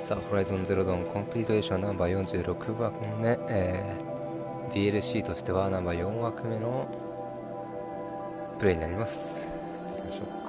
さあ、ホライゾンゼロドンコンプリートエディションナンバー46枠目、DLC としてはナンバー4枠目のプレイになります。行きましょうか。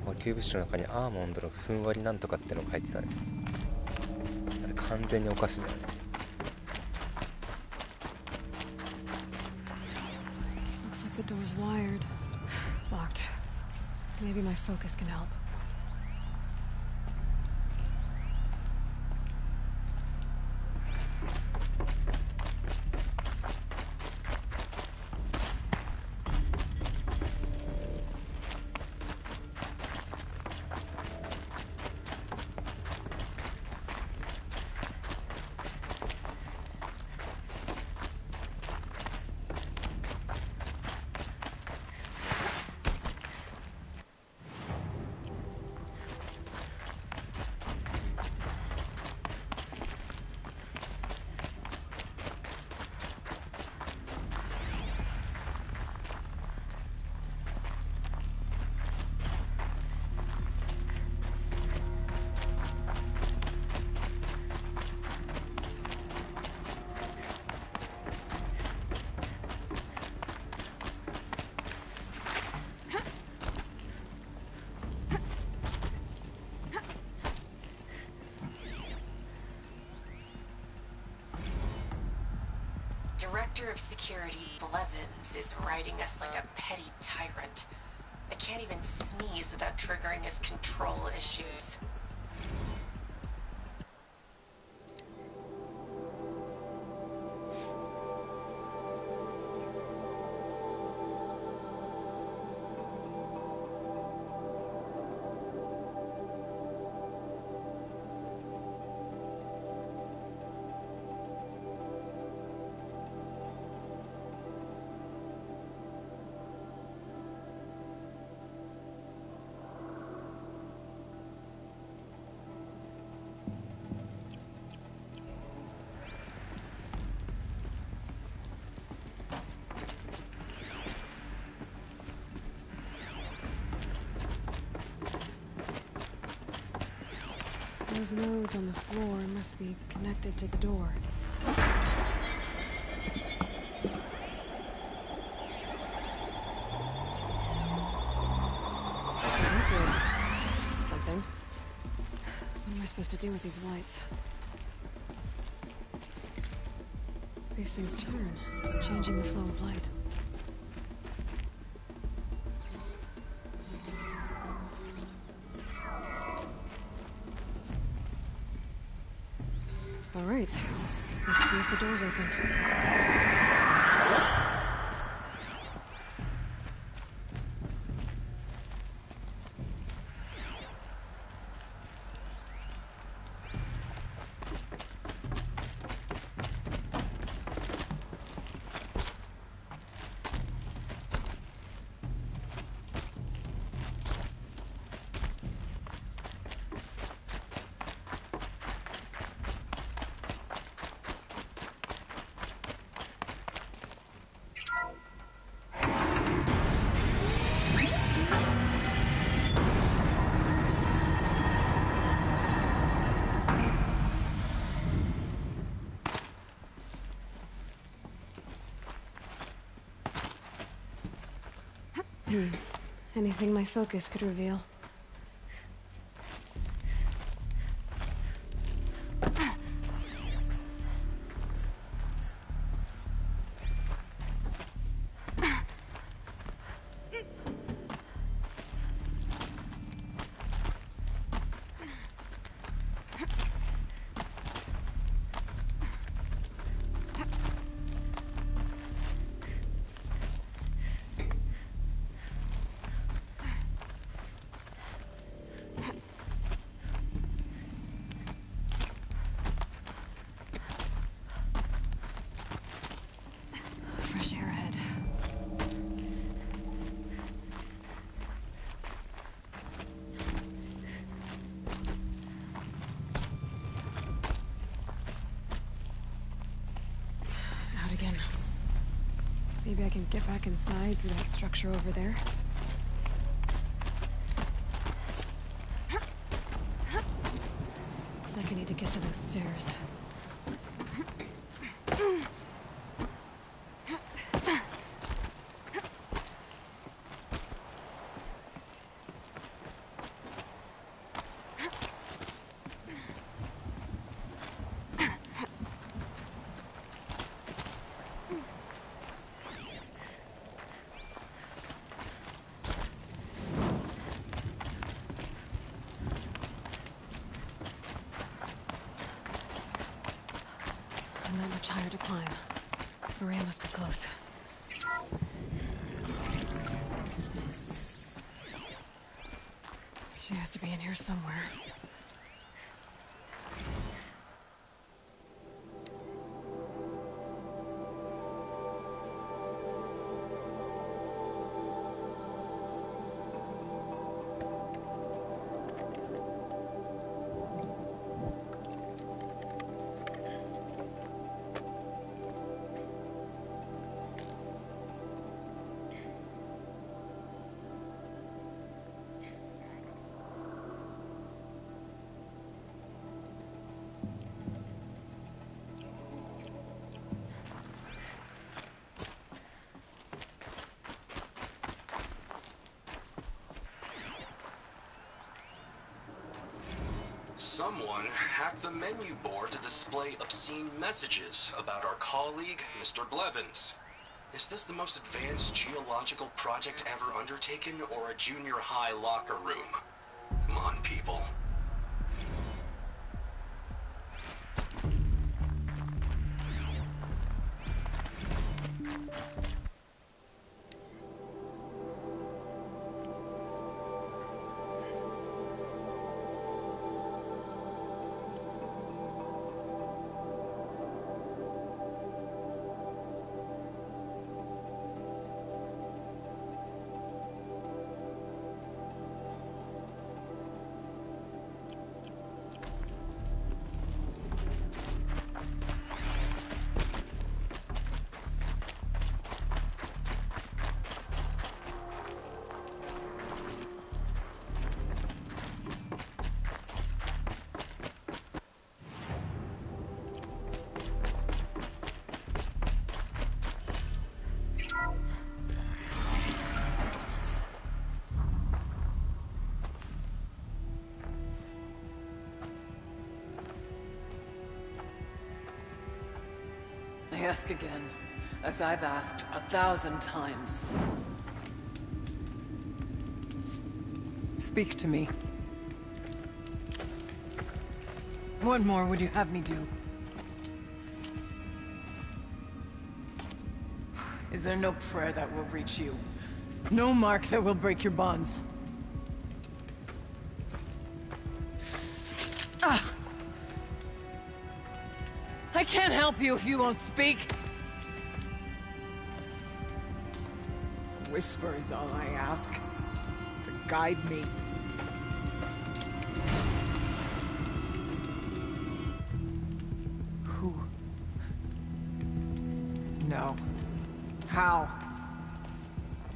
補給物資の中にアーモンドのふんわりなんとかってのが入ってたね。あれ完全にお菓子だよね。Looks like the door's wired. Locked. Maybe my focus can help. Director of Security Blevins is riding us like a petty tyrant. I can't even sneeze without triggering his control issues. Those nodes on the floor must be connected to the door. Something. What am I supposed to do with these lights? These things turn, changing the flow of light. All right, let's see if the door's open. Anything my focus could reveal. Fresh air ahead. Out again. Maybe I can get back inside through that structure over there. Looks like I need to get to those stairs. Not much higher to climb. Maria must be close. She has to be in here somewhere. Someone hacked the menu board to display obscene messages about our colleague, Mr. Blevins. Is this the most advanced geological project ever undertaken, or a junior high locker room? Come on, people. I ask again, as I've asked 1,000 times. Speak to me. What more would you have me do? Is there no prayer that will reach you? No mark that will break your bonds? Ah! I can't help you if you won't speak. Whisper is all I ask. To guide me. Who? No. How?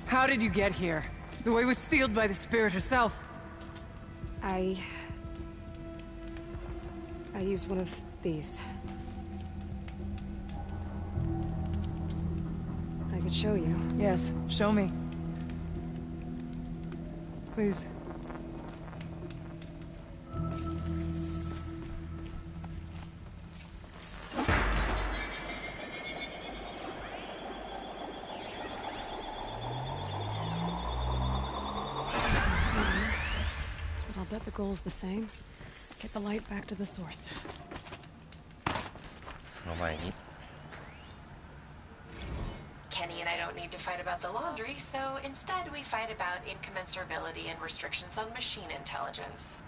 How did you get here? The way was sealed by the spirit herself. I used one of these. I could show you. Yes, show me. Please. But I'll bet the goal's the same. Get the light back to the source. その前に Kenny and I don't need to fight about the laundry, so instead we fight about incommensurability and restrictions on machine intelligence.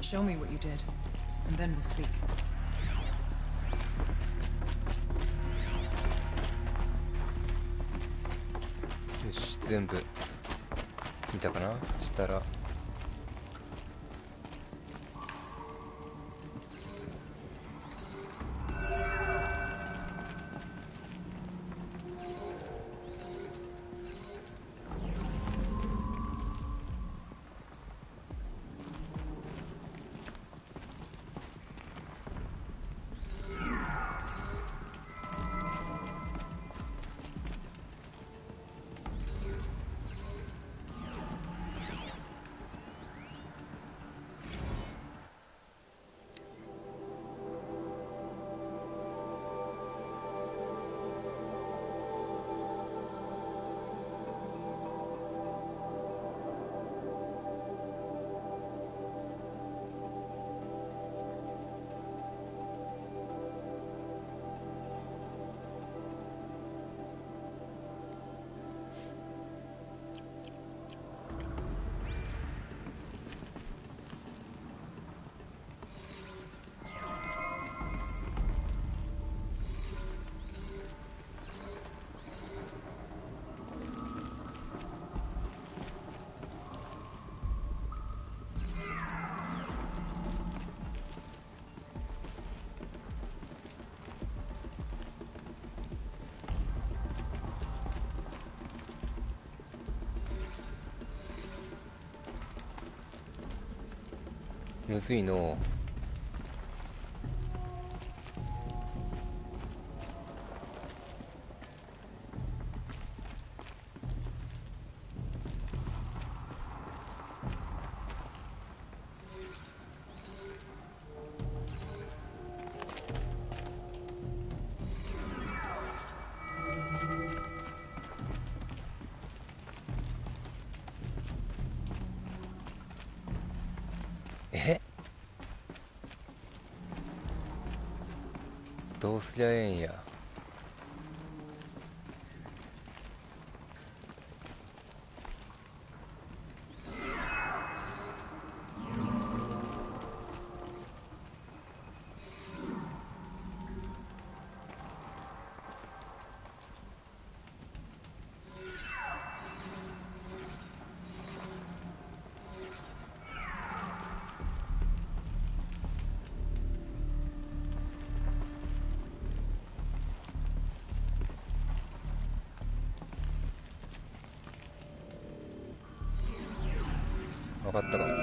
Show me what you did, and then we'll speak. よし、全部見たかな。したらむずいの。どうすりゃええんや。分かったかも。こ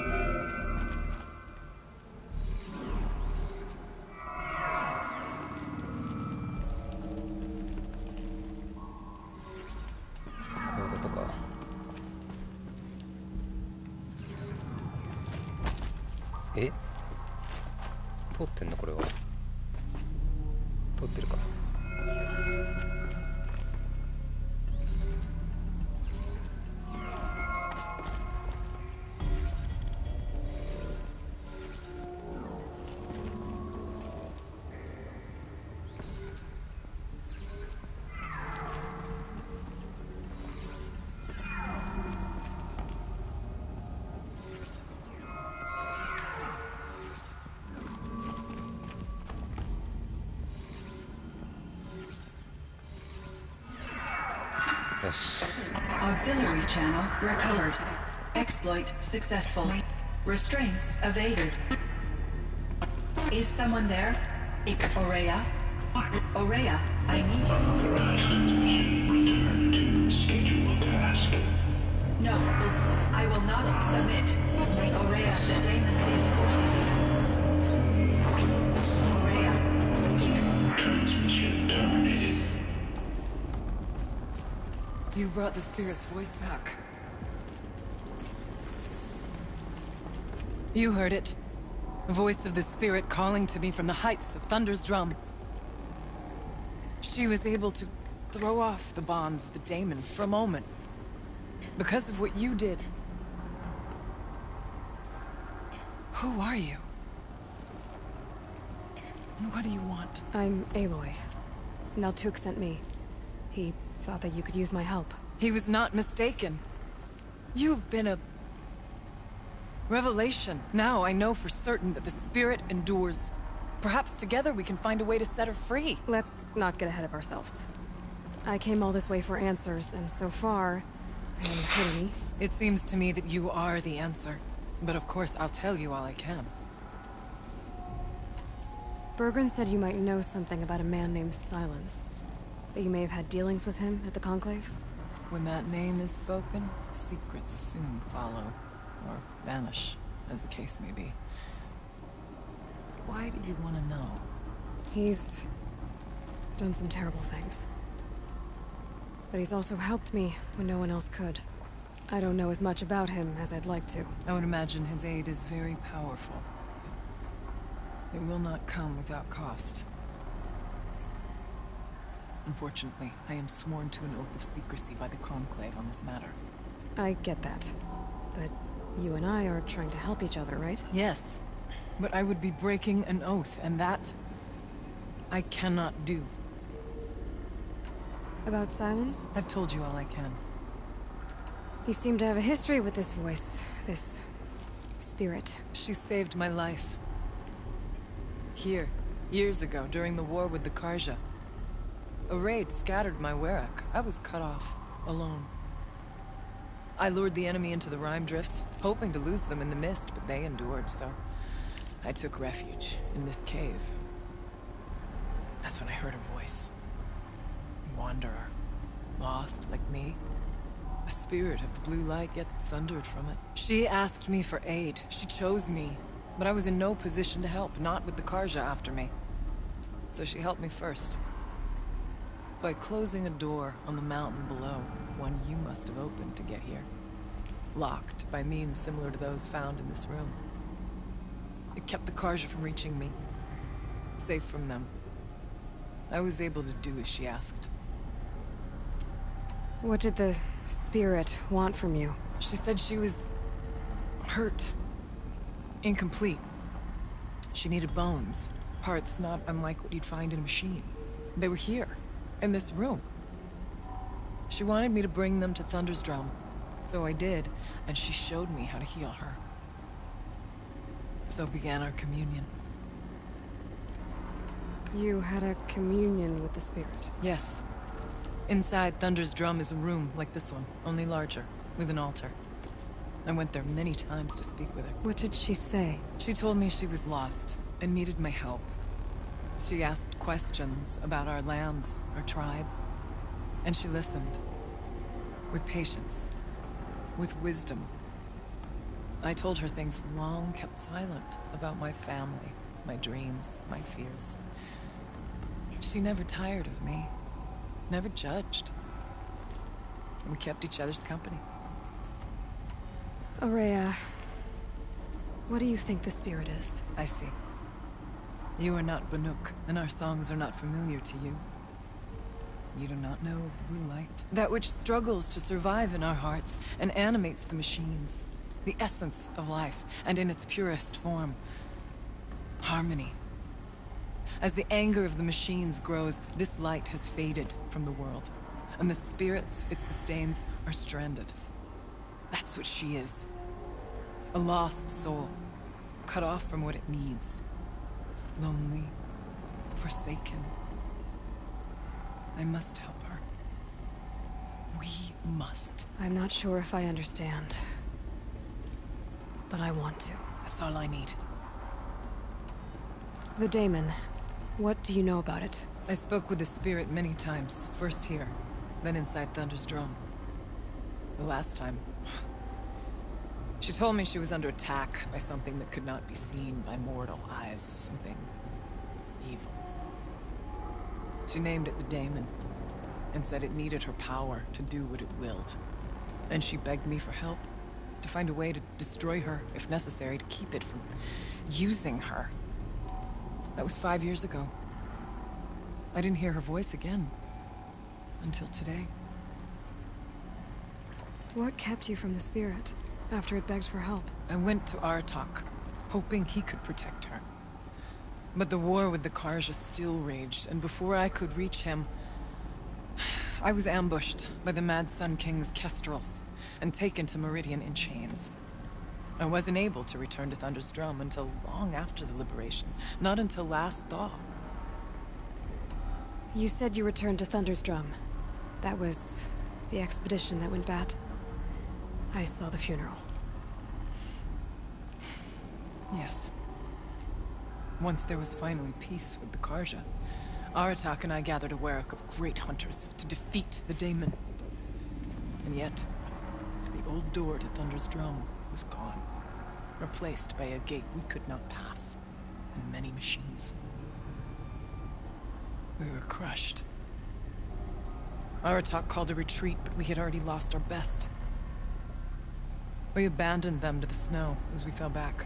ういうことか。え、通ってんのこれは。通ってるか。よし。 Auxiliary channel recovered. Exploit successful. Restraints evaded. Is someone there? Aurea? Aurea, I need you. Return to scheduled task. No, I will not submit. Aurea, the daemon is forcing me. Aurea, please. Transmission terminated. You brought the spirit's voice back. You heard it. The voice of the spirit calling to me from the heights of Thunder's drum. She was able to throw off the bonds of the daemon for a moment. Because of what you did. Who are you? And what do you want? I'm Aloy. Naltuk sent me. He thought that you could use my help. He was not mistaken. You've been a revelation. Now I know for certain that the spirit endures. Perhaps together we can find a way to set her free. Let's not get ahead of ourselves. I came all this way for answers, and so far, I am hidden. It seems to me that you are the answer. But of course, I'll tell you all I can. Bergren said you might know something about a man named Silence. That you may have had dealings with him at the Conclave? When that name is spoken, secrets soon follow. Or vanish, as the case may be. Why do you want to know? He's done some terrible things. But he's also helped me when no one else could. I don't know as much about him as I'd like to. I would imagine his aid is very powerful. It will not come without cost. Unfortunately, I am sworn to an oath of secrecy by the Conclave on this matter. I get that. But you and I are trying to help each other, right? Yes, but I would be breaking an oath, and that I cannot do. About Silence? I've told you all I can. You seem to have a history with this voice. This spirit. She saved my life. Here, years ago, during the war with the Karja. A raid scattered my Werak. I was cut off, alone. I lured the enemy into the Rime Drift, hoping to lose them in the mist, but they endured, so I took refuge in this cave. That's when I heard her voice. A wanderer. Lost, like me. A spirit of the blue light, yet sundered from it. She asked me for aid. She chose me. But I was in no position to help, not with the Karja after me. So she helped me first. By closing a door on the mountain below, one you must have opened to get here. Locked by means similar to those found in this room. It kept the Karja from reaching me. Safe from them. I was able to do as she asked. What did the spirit want from you? She said she was hurt. Incomplete. She needed bones. Parts not unlike what you'd find in a machine. They were here, in this room. She wanted me to bring them to Thunder's drum. So I did, and she showed me how to heal her. So began our communion. You had a communion with the spirit. Yes. Inside Thunder's drum is a room like this one, only larger, with an altar. I went there many times to speak with her. What did she say? She told me she was lost and needed my help. She asked questions about our lands, our tribe, and she listened. With patience. With wisdom. I told her things long kept silent about my family, my dreams, my fears. She never tired of me. Never judged. We kept each other's company. Aurea, what do you think the spirit is? I see. You are not Banuk, and our songs are not familiar to you. You do not know of the blue light. That which struggles to survive in our hearts and animates the machines. The essence of life, and in its purest form. Harmony. As the anger of the machines grows, this light has faded from the world. And the spirits it sustains are stranded. That's what she is. A lost soul. Cut off from what it needs. Lonely. Forsaken. I must help her. We must. I'm not sure if I understand. But I want to. That's all I need. The daemon. What do you know about it? I spoke with the spirit many times. First here, then inside Thunder's drum. The last time... She told me she was under attack by something that could not be seen by mortal eyes. Something... evil. She named it the daemon, and said it needed her power to do what it willed. And she begged me for help, to find a way to destroy her, if necessary, to keep it from using her. That was 5 years ago. I didn't hear her voice again. Until today. What kept you from the spirit, after it begged for help? I went to Aratak, hoping he could protect her. But the war with the Karja still raged, and before I could reach him... I was ambushed by the Mad Sun King's kestrels, and taken to Meridian in chains. I wasn't able to return to Thunder's Drum until long after the liberation, not until last thaw. You said you returned to Thunder's Drum. That was the expedition that went bad. I saw the funeral. Yes. Once there was finally peace with the Karja, Aratak and I gathered a Warwick of great hunters to defeat the daemon. And yet, the old door to Thunder's Drum was gone, replaced by a gate we could not pass, and many machines. We were crushed. Aratak called a retreat, but we had already lost our best. We abandoned them to the snow as we fell back.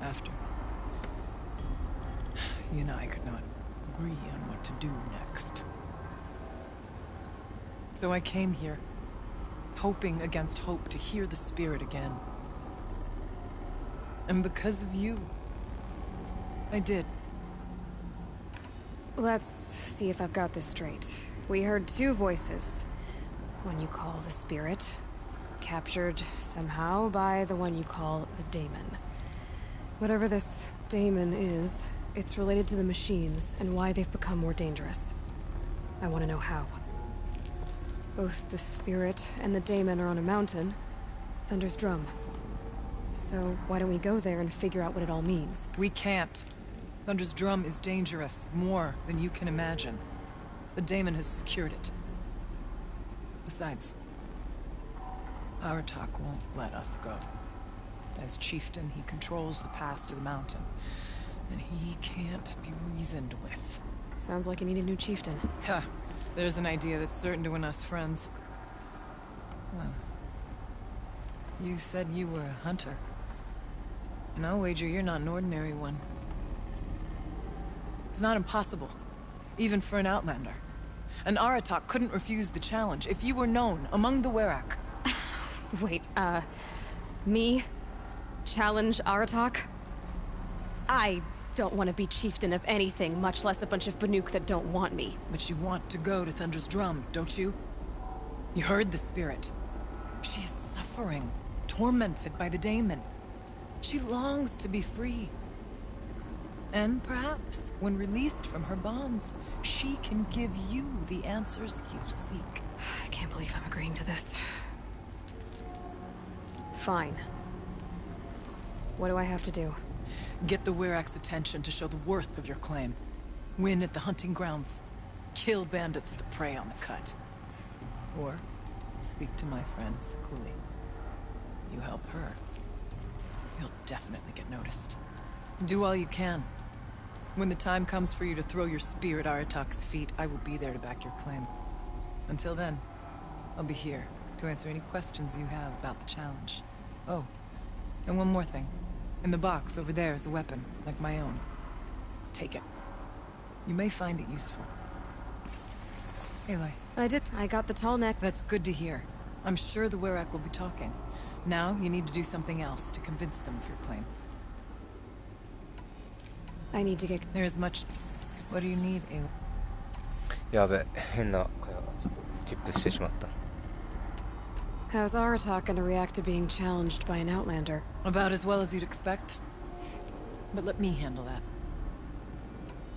After. He and I could not agree on what to do next. So I came here, hoping against hope to hear the spirit again. And because of you, I did. Let's see if I've got this straight. We heard two voices. One you call the spirit, captured somehow by the one you call a daemon. Whatever this daemon is, it's related to the machines and why they've become more dangerous. I want to know how. Both the spirit and the daemon are on a mountain, Thunder's Drum. So why don't we go there and figure out what it all means? We can't. Thunder's Drum is dangerous, more than you can imagine. The daemon has secured it. Besides, Aratak won't let us go. As chieftain, he controls the pass to the mountain, and he can't be reasoned with. Sounds like you need a new chieftain. Ha! There's an idea that's certain to win us friends. Well, you said you were a hunter. And I'll wager you're not an ordinary one. It's not impossible, even for an outlander. And Aratak couldn't refuse the challenge if you were known among the Werak. Wait, me? Challenge Aratak? I don't want to be chieftain of anything, much less a bunch of Banuk that don't want me. But you want to go to Thunder's Drum, don't you? You heard the spirit. She is suffering, tormented by the daemon. She longs to be free. And perhaps, when released from her bonds, she can give you the answers you seek. I can't believe I'm agreeing to this. Fine. What do I have to do? Get the Werak's attention to show the worth of your claim. Win at the hunting grounds. Kill bandits that prey on the cut. Or speak to my friend Sakuli. You help her, you'll definitely get noticed. Do all you can. When the time comes for you to throw your spear at Aratak's feet, I will be there to back your claim. Until then, I'll be here to answer any questions you have about the challenge. Oh, and one more thing. In the box over there is a weapon, like my own. Take it. You may find it useful. Aloy. I got the tall neck. That's good to hear. I'm sure the Werak will be talking. Now, you need to do something else to convince them of your claim. I need to get... There's much... What do you need, Aloy? やべ、変な会話ちょっとスキップしてしまった。 How's Aratak gonna react to being challenged by an outlander? About as well as you'd expect. But let me handle that.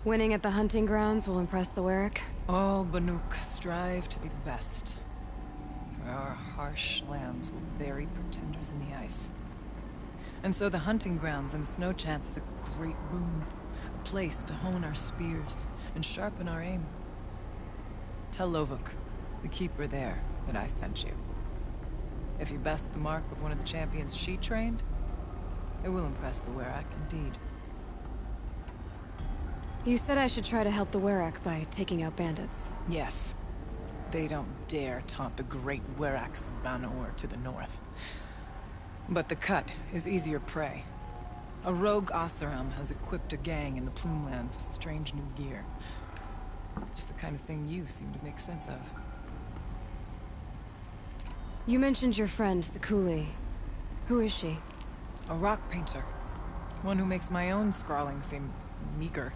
Winning at the hunting grounds will impress the Warwick? All Banuk strive to be the best. For our harsh lands will bury pretenders in the ice. And so the hunting grounds and the snow chance is a great boon. A place to hone our spears and sharpen our aim. Tell Lovuk, the keeper there, that I sent you. If you best the mark of one of the champions she trained, it will impress the Warwick indeed. You said I should try to help the Warwick by taking out bandits. Yes. They don't dare taunt the great Warracks of Banor to the north. But the Cut is easier prey. A rogue Oseram has equipped a gang in the Plumelands with strange new gear. Just the kind of thing you seem to make sense of. You mentioned your friend, Sakuli. Who is she? A rock painter. One who makes my own scrawling seem meager.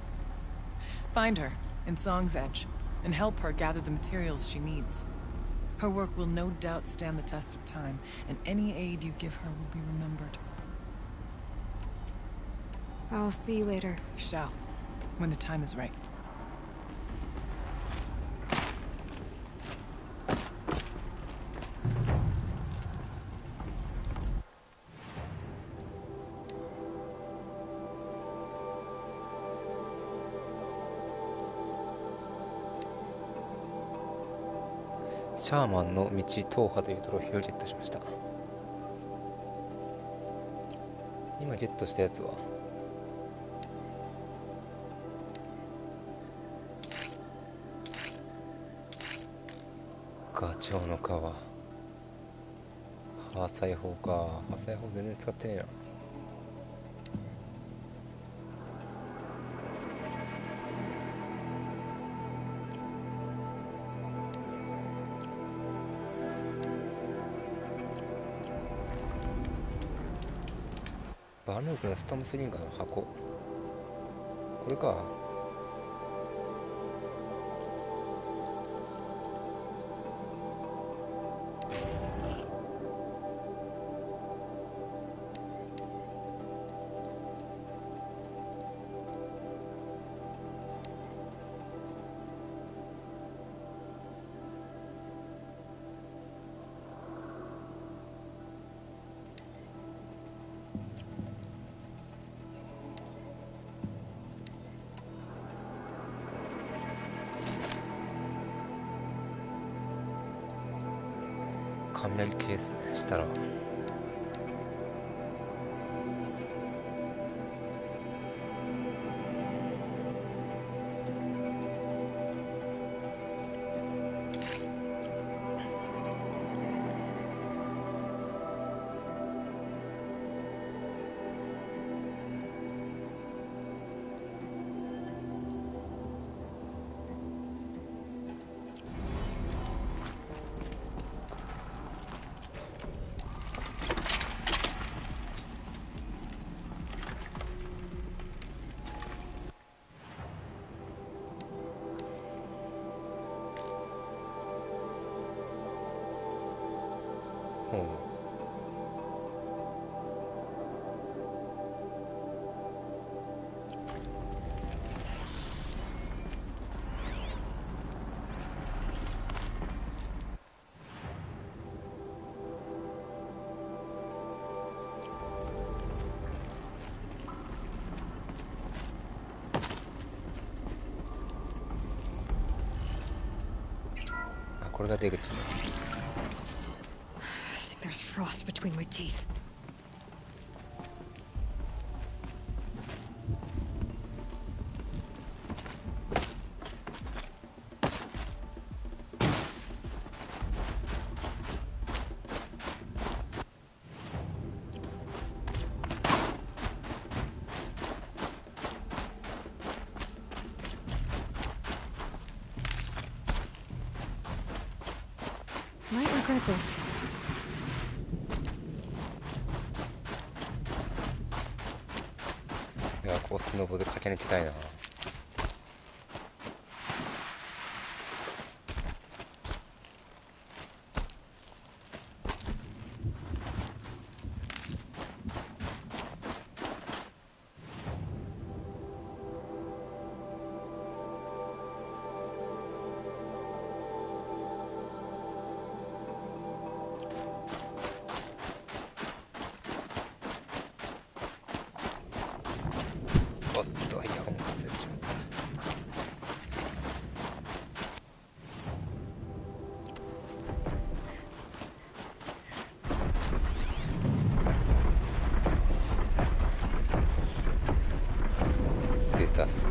Find her in Song's Edge, and help her gather the materials she needs. Her work will no doubt stand the test of time, and any aid you give her will be remembered. I'll see you later. You shall, when the time is right.シャーマンの道踏破というトロフィーをゲットしました。今ゲットしたやつはガチョウの皮、破砕砲か。破砕砲全然使ってねえな。バーヌークのストームスリンガーの箱、これか。雷ケースしたらこれが出口ね。I think there's frost between my teeth. Might regret this. いや、こうスノボで駆け抜けたいな。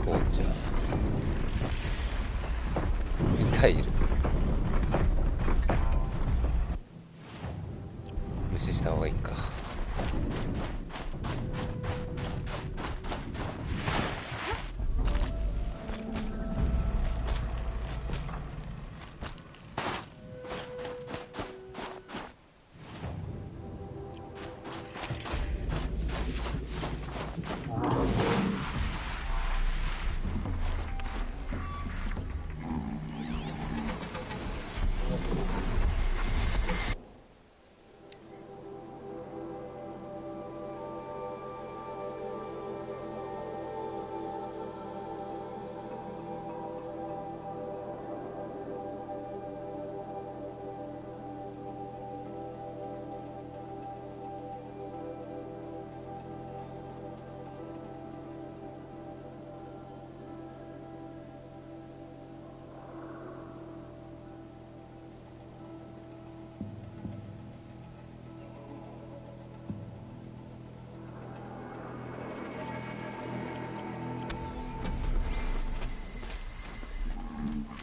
紅茶タイル無視した方がいいか。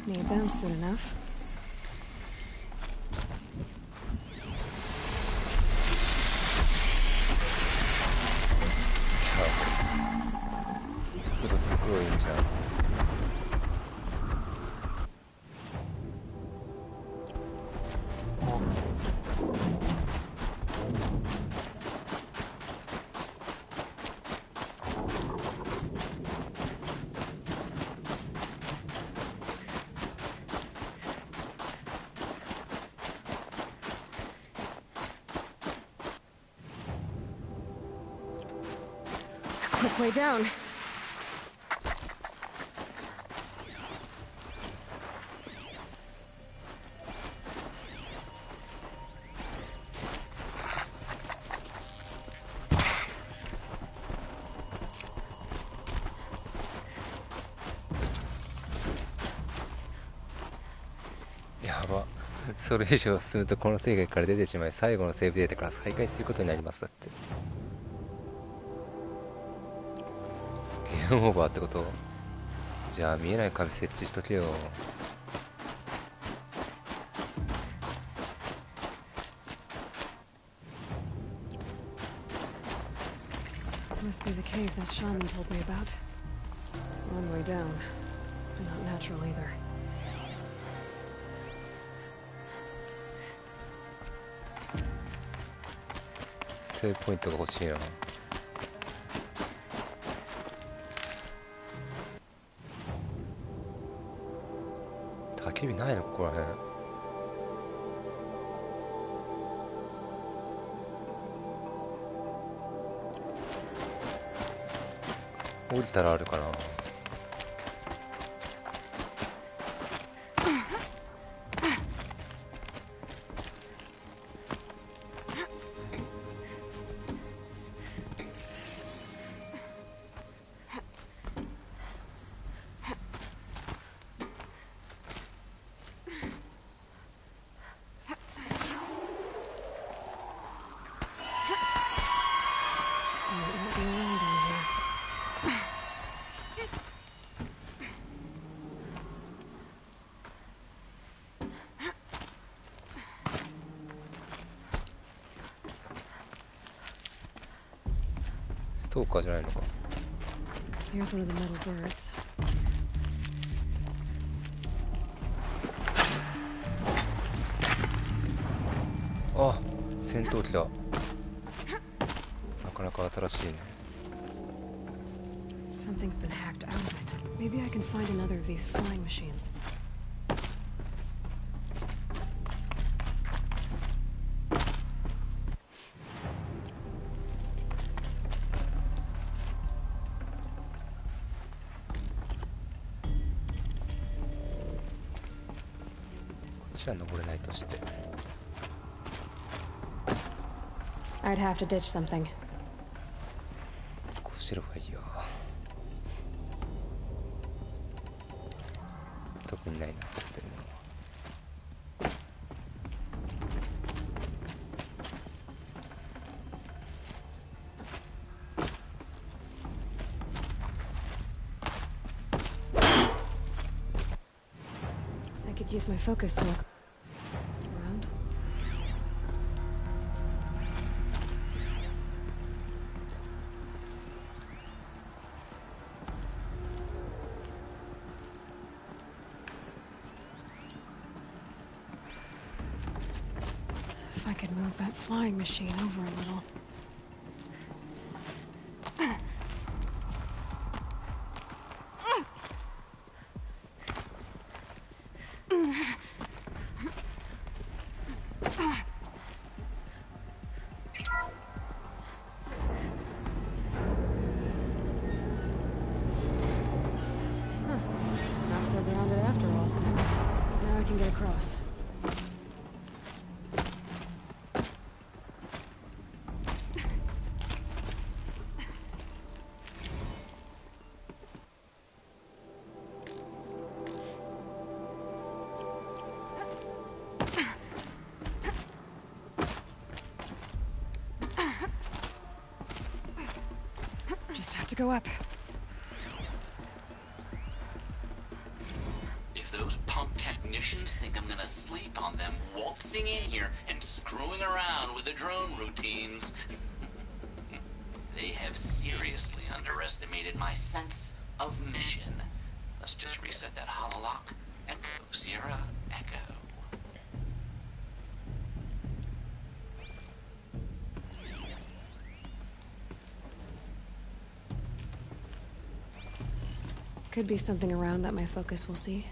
Need them soon enough. クロスと黒いんじゃん。Quick way down.やば。それ以上進むとこの世界から出てしまい、最後のセーブデータから再開することになります。だってゲームオーバーってこと？じゃあ見えない壁設置しとけよ。Must be the cave that shaman told me about. Long way down. Not natural either. セーブポイントが欲しいな。焚き火ないのここら辺。降りたらあるかな。ストーカーじゃないのか。 Here's one of the metal birds. あ、戦闘機だ。なかなか新しいね。 Something's been hacked out of it. Maybe I can find another of these flying machines. こっちは登れないとして。 I'd have to ditch something. こうしてる方がいいよ。特にないなってるのは。use my focus to look around. If I could move that flying machine over a little. Not so grounded after all. Now I can get across. Just have to go up. If those punk technicians think I'm gonna sleep on them waltzing in here and screwing around with the drone routines, they have seriously underestimated my sense of mission. Let's just reset that hololock. Echo, Sierra, Echo. Could be something around that my focus will see.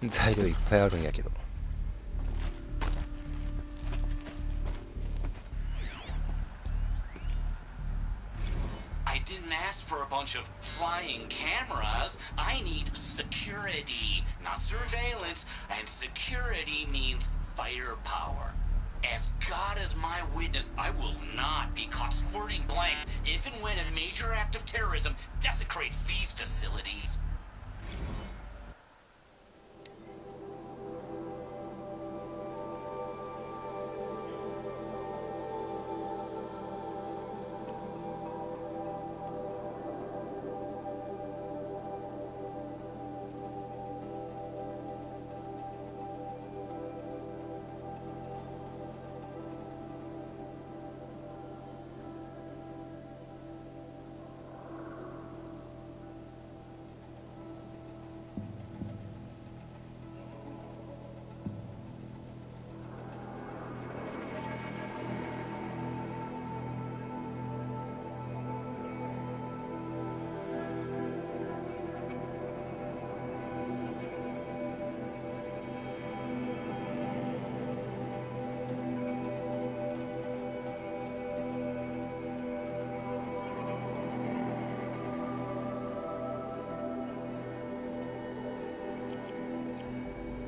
材料いっぱいあるんやけど。I didn't ask for a bunch of flying cameras. I need security, not surveillance. And security means firepower. As God is my witness, I will not be caught squirting blanks if and when a major act of terrorism desecrates these facilities.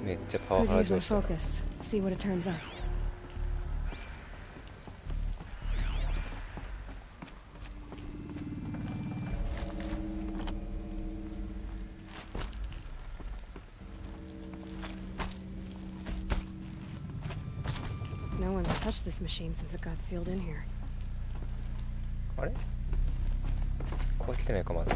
めっちゃパワ Could ハラ use my 上司だな。 focus. See what it turns up. No one's touched this machine since it got sealed in here. あれ壊れてないかまだ。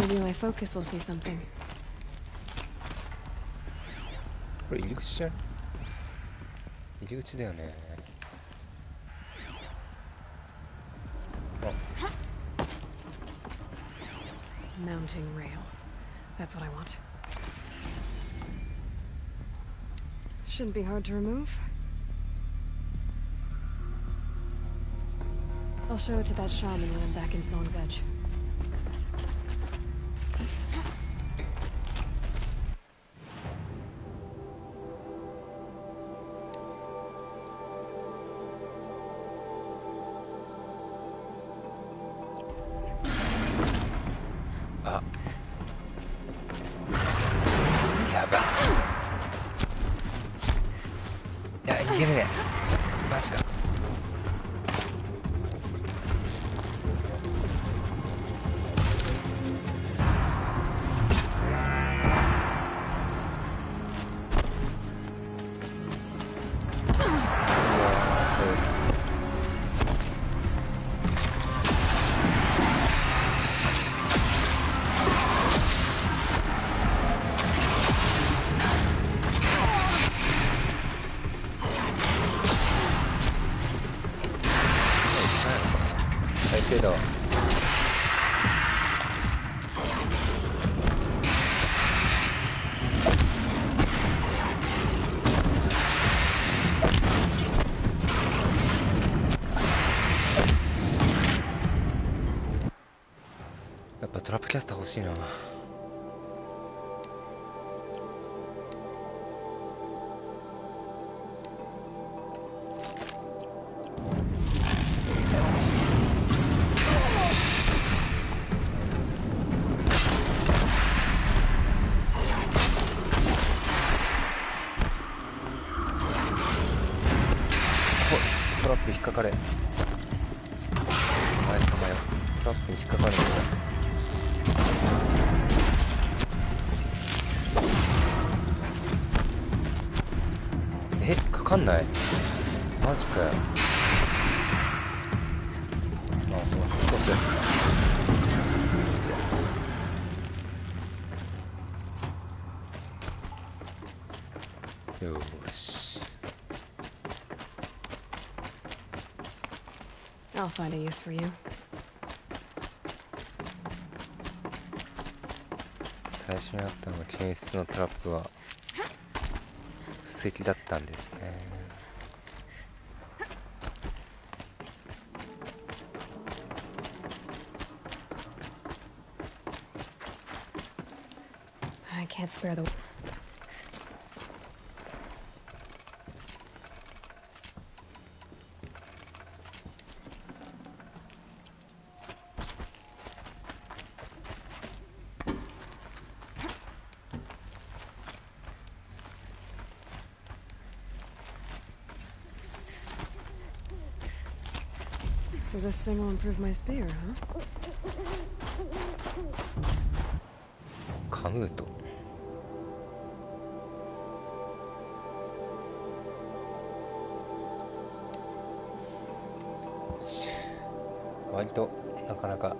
Maybe my focus will see something. これ入り口じゃん。入り口だよね。あ、 Mounting rail. That's what I want. Shouldn't be hard to remove. I'll show it to that shaman when I'm back in Song's Edge. Ah. やばい。いや、いけねえ。マジか。けどやっぱトラップキャスター欲しいな。トラップ引っかかれ。前様よ。トラップに引っかかるんだ。え、かかんない？マジかよ。あ、そうですか。よーし。I'll find a use for you. 最初にあったのは検出のトラップは布石だったんですね。I can't spare the... So this thing will improve my spear, huh? カムート。割となかなか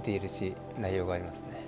DLC 内容がありますね。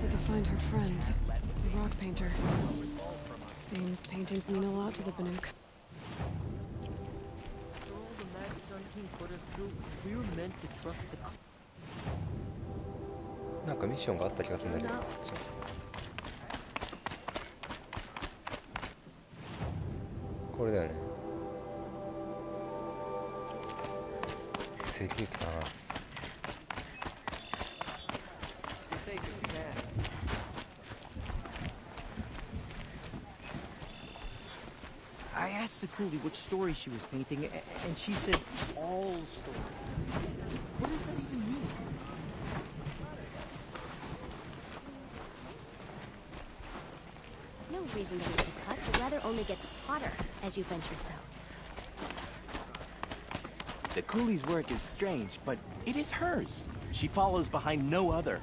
To find her friend, the rock painter. Seems paintings mean a lot to the Banuk. After all the mad Sun King put us through, we were meant to trust the... なんかミッションがあった気がするんだけど、こっちに。これだよね。石油機だな。I asked Sakuli which story she was painting, and she said all stories. What does that even mean? No reason to leave the cut. The weather only gets hotter as you venture south. Sakuli's work is strange, but it is hers. She follows behind no other.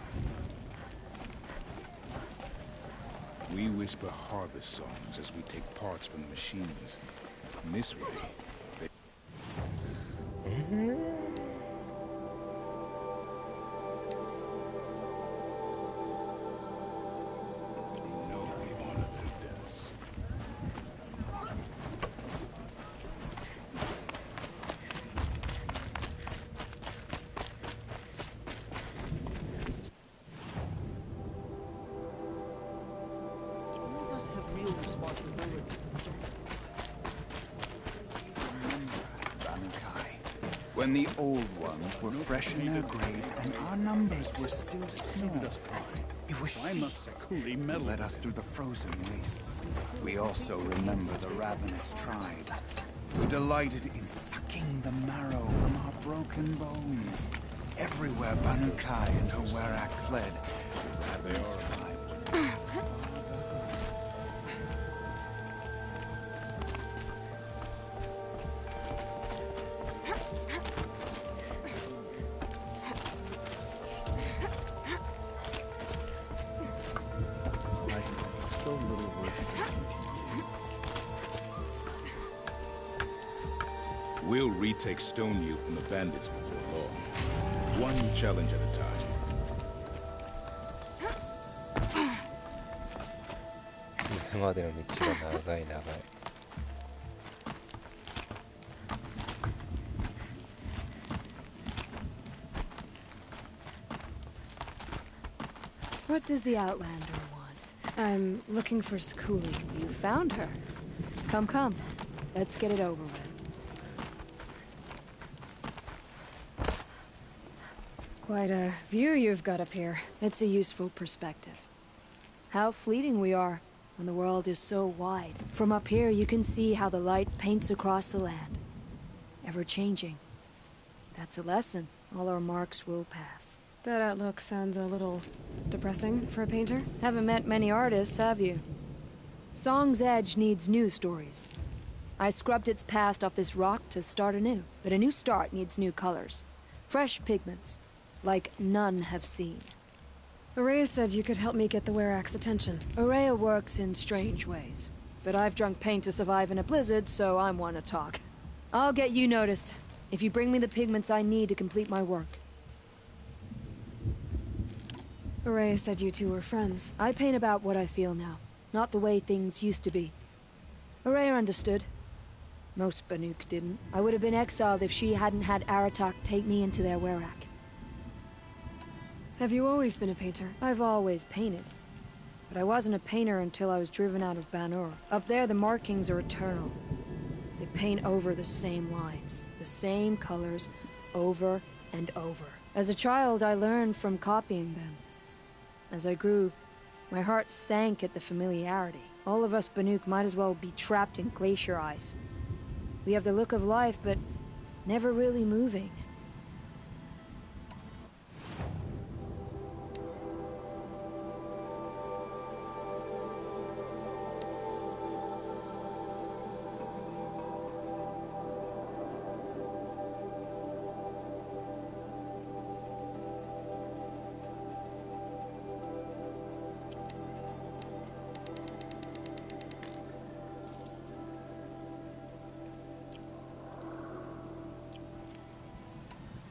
We whisper harvest songs as we take parts from the machines. In this way, they... They know we honor their deaths. When the old ones were fresh in their graves and our numbers were still small, it was she who led us through the frozen wastes. We also remember the ravenous tribe, who delighted in sucking the marrow from our broken bones. Everywhere Banu Kai and her Werak fled, the ravenous tribe. So little worth saying to you. We'll retake Stoneview from the bandits before long. One challenge at a time. 上までの道が長い長い。What does the Outlander want? I'm looking for Sakuli. You found her. Come, come. Let's get it over with. Quite a view you've got up here. It's a useful perspective. How fleeting we are when the world is so wide. From up here, you can see how the light paints across the land. Ever-changing. That's a lesson. All our marks will pass. That outlook sounds a little depressing for a painter. Haven't met many artists, have you? Song's Edge needs new stories. I scrubbed its past off this rock to start anew, but a new start needs new colors. Fresh pigments, like none have seen. Araya said you could help me get the Werak's attention. Araya works in strange ways, but I've drunk paint to survive in a blizzard, so I'm one to talk. I'll get you noticed, if you bring me the pigments I need to complete my work. Araya said you two were friends. I paint about what I feel now, not the way things used to be. Araya understood. Most Banuk didn't. I would have been exiled if she hadn't had Aratak take me into their Werak. Have you always been a painter? I've always painted. But I wasn't a painter until I was driven out of Banur. Up there, the markings are eternal. They paint over the same lines, the same colors, over and over. As a child, I learned from copying them. As I grew, my heart sank at the familiarity. All of us Banuk might as well be trapped in glacier ice. We have the look of life, but never really moving.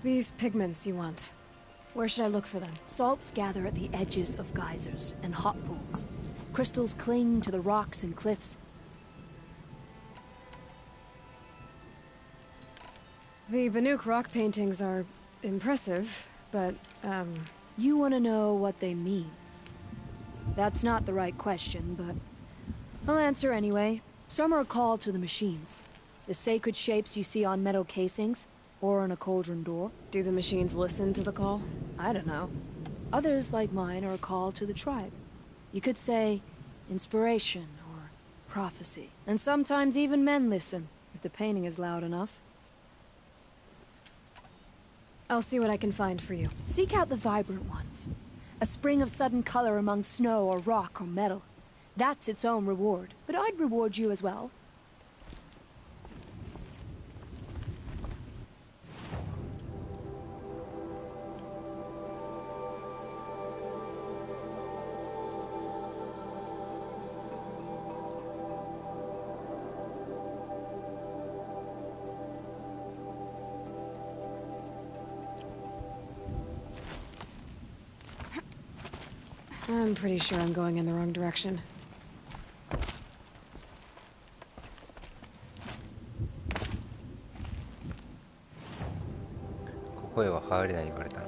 These pigments you want. Where should I look for them? Salts gather at the edges of geysers and hot pools. Crystals cling to the rocks and cliffs. The Banuk rock paintings are impressive, but, You want to know what they mean. That's not the right question, but I'll answer anyway. Some are called to the machines. The sacred shapes you see on metal casings, or on a cauldron door. Do the machines listen to the call? I don't know. Others, like mine, are called to the tribe. You could say inspiration or prophecy. And sometimes even men listen, if the painting is loud enough. I'll see what I can find for you. Seek out the vibrant ones. A spring of sudden color among snow or rock or metal. That's its own reward. But I'd reward you as well. I'm pretty sure I'm going in the wrong direction. ここへは入れない言われたな。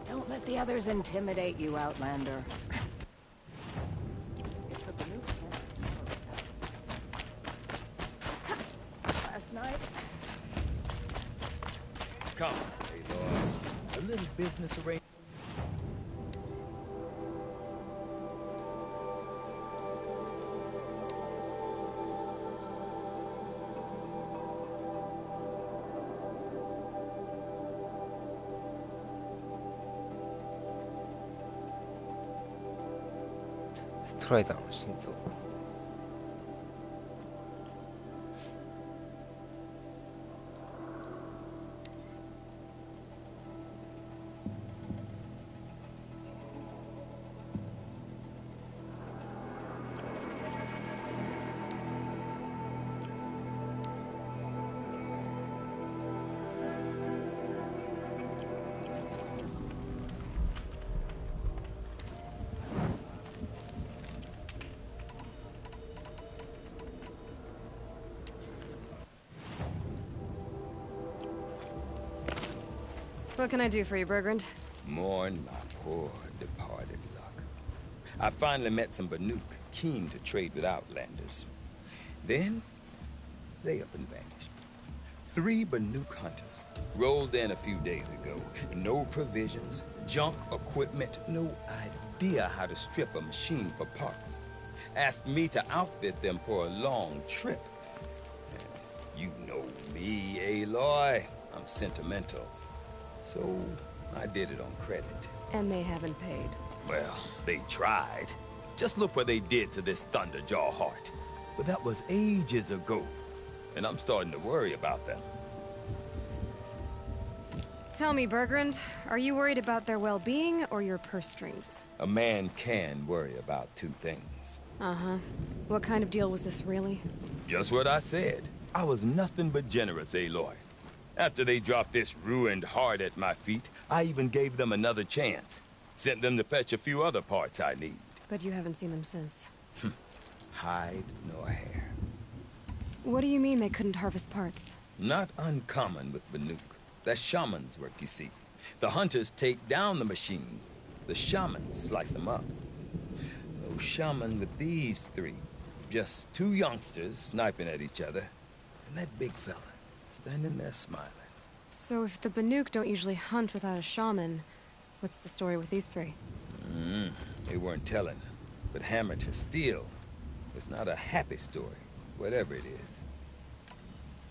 Don't let the others intimidate you, Outlander. Last night? Come, Aloy. A little business arrangement.ストライダーの心臓。What can I do for you, Bergrand? Mourn my poor departed luck. I finally met some Banuk, keen to trade with Outlanders. Then, they up and vanished. 3 Banuk hunters rolled in a few days ago. No provisions, junk equipment, no idea how to strip a machine for parts. Asked me to outfit them for a long trip. You know me, Aloy. I'm sentimental. So, I did it on credit. And they haven't paid. Well, they tried. Just look what they did to this Thunderjaw heart. But that was ages ago. And I'm starting to worry about them. Tell me, Bergrand, are you worried about their well-being or your purse strings? A man can worry about 2 things. Uh-huh. What kind of deal was this, really? Just what I said. I was nothing but generous, Aloy. After they dropped this ruined heart at my feet, I even gave them another chance. Sent them to fetch a few other parts I need. But you haven't seen them since. Hide nor hair. What do you mean they couldn't harvest parts? Not uncommon with Banuk. That's shaman's work, you see. The hunters take down the machines. The shamans slice them up. No shaman with these 3. Just 2 youngsters sniping at each other. And that big fella. Standing there smiling. So if the Banuk don't usually hunt without a shaman, what's the story with these 3? They weren't telling. But hammer to steel. It's not a happy story, whatever it is.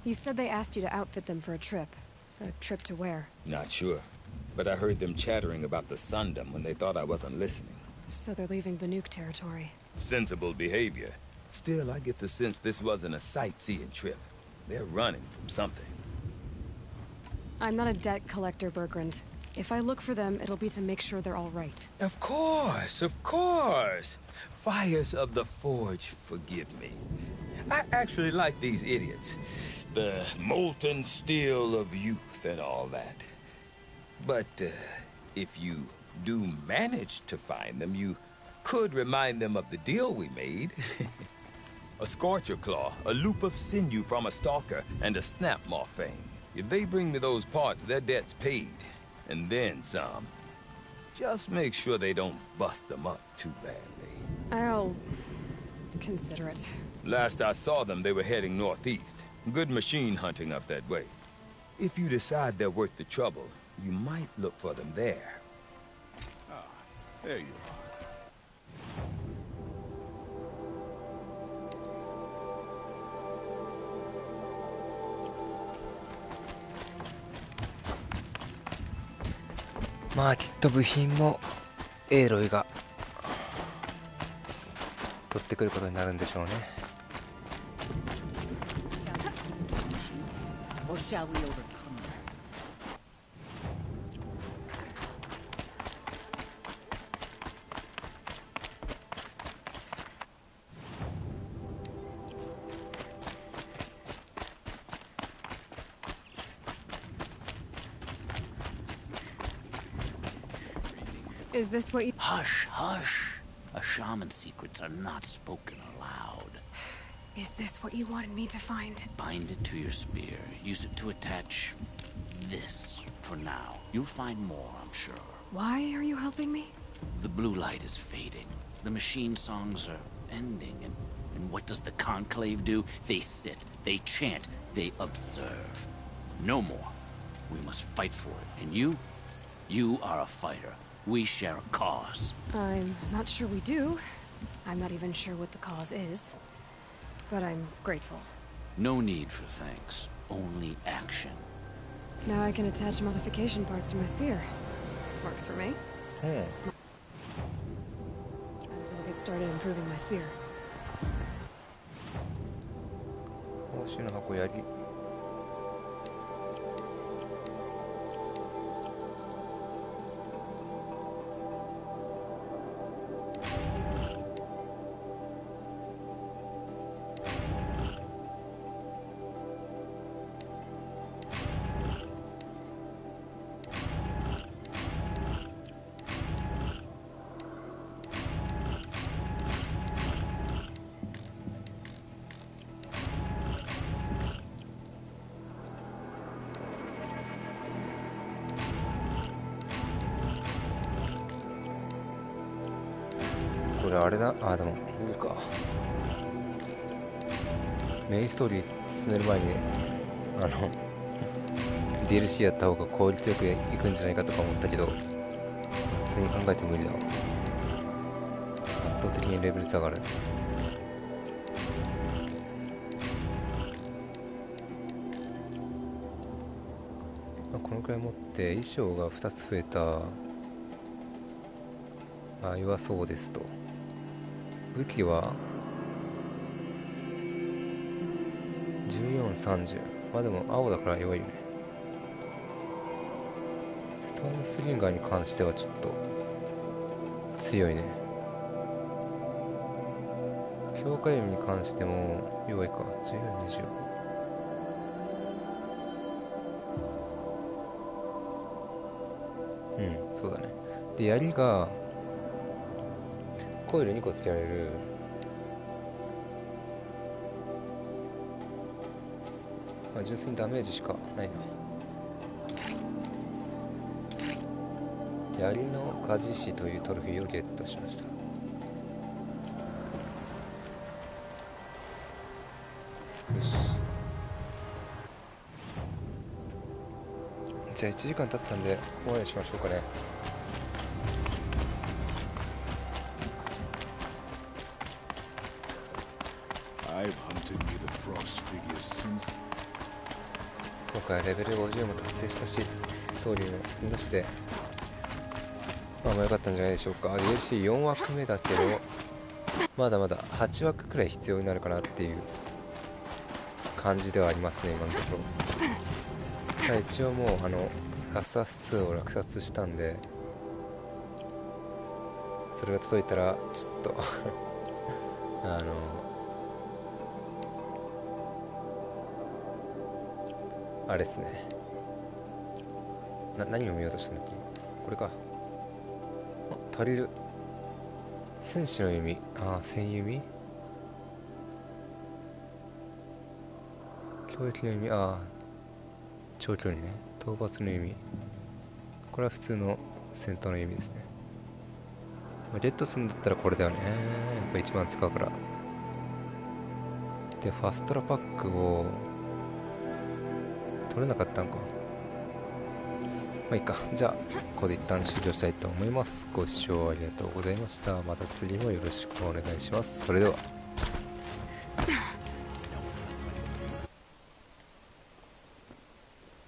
You said they asked you to outfit them for a trip. A trip to where? Not sure. But I heard them chattering about the Sundom when they thought I wasn't listening. So they're leaving Banuk territory. Sensible behavior. Still, I get the sense this wasn't a sightseeing trip. They're running from something. I'm not a debt collector, Bergrand. If I look for them, it'll be to make sure they're all right. Of course, of course. Fires of the Forge, forgive me. I actually like these idiots. The molten steel of youth and all that. But if you do manage to find them, you could remind them of the deal we made. A scorcher claw, a loop of sinew from a stalker, and a snap morphine. If they bring me those parts, their debt's paid. And then some. Just make sure they don't bust them up too badly. I'll consider it. Last I saw them, they were heading northeast. Good machine hunting up that way. If you decide they're worth the trouble, you might look for them there. Ah, there you are.まあきっと部品もエーロイが取ってくることになるんでしょうね。Or shall we overcome them? Is this what you... Hush, hush. A shaman's secrets are not spoken aloud. Is this what you wanted me to find? Bind it to your spear. Use it to attach this for now. You'll find more, I'm sure. Why are you helping me? The blue light is fading. The machine songs are ending. And what does the Conclave do? They sit, they chant, they observe. No more. We must fight for it. And you are a fighter. We share a cause. I'm not sure we do. I'm not even sure what the cause is. But I'm grateful. No need for thanks. Only action. Now I can attach modification parts to my spear. Works for me. Hmm. Might as well get started improving my spear. 報酬の箱やり。これあれだ。あ、でもいいか。メインストーリー進める前にDLC やった方が効率よくいくんじゃないかとか思ったけど、普通に考えて無理だわ。圧倒的にレベル下がる。このくらい持って衣装が2つ増えた。あ、弱そうですと。武器は14、30。まあでも青だから弱いよね。ストームスリンガーに関してはちょっと強いね。強化弓に関しても弱いか。14、25。うん、そうだね。で、槍がコイル2個つけられる。まあ、純粋にダメージしかないね。槍の鍛冶師というトロフィーをゲットしました。よし。じゃあ1時間経ったんでここまでしましょうかね。今回レベル50も達成したし、ストーリーも進んだして、まあ良かったんじゃないでしょうか。DLC4 枠目だけど、まだまだ8枠くらい必要になるかなっていう感じではありますね、今のところ。一応もうラスアス2を落札したんで、それが届いたらちょっとあれですね。何を見ようとしたんだっけ。これか。あ、足りる。戦士の弓。ああ、戦弓。強撃の弓。ああ、長距離ね。討伐の弓。これは普通の戦闘の弓ですね。ゲットするんだったらこれだよね。やっぱ一番使うから。で、ファストラパックを取れなかったのか。まあいいか。じゃあここで一旦終了したいと思います。ご視聴ありがとうございました。また次もよろしくお願いします。それでは。